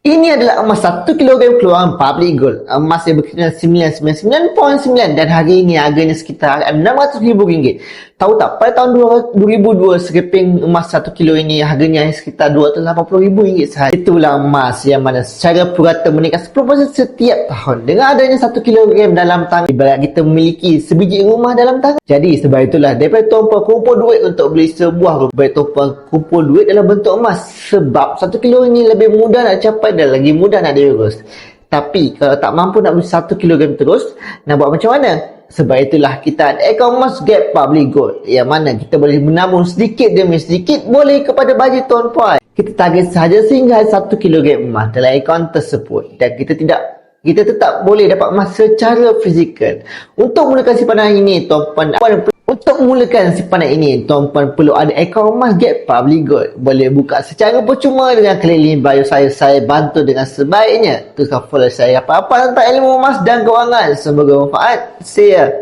Ini adalah emas 1 kilogram keluaran Public Gold. Emas yang berkira 999.9 dan hari ini harganya sekitar RM600,000. Tahu tak, pada tahun 2002 sekeping emas 1 kilo ini harganya sekitar RM280,000 sahaja. Itulah emas yang mana secara purata meningkat 10% setiap tahun. Dengan adanya 1 kilogram dalam tangan, ibarat kita memiliki sebiji rumah dalam tangan. Jadi sebab itulah daripada tuan-puan kumpul duit untuk beli sebuah rumah, daripada tuan-puan kumpul duit dalam bentuk emas. Sebab 1 kilo ini lebih mudah nak capai dan lagi mudah nak diurus. Tapi kalau tak mampu nak beli 1 kilogram terus, nak buat macam mana? Sebab itulah kita ada akaun emas Gap Public Gold, yang mana kita boleh menabung sedikit demi sedikit boleh kepada bajet tuan-puan. Kita target sahaja sehingga 1 kilogram emas dalam akaun tersebut, dan kita tetap boleh dapat emas secara fizikal. Untuk mulakan simpanan ini, tuan-puan perlu ada akaun emas Gap Public Gold. Boleh buka secara percuma dengan klik link bio saya bantu dengan sebaiknya. Teruskan follow saya apa-apa tentang ilmu emas dan kewangan. Semoga manfaat. See ya.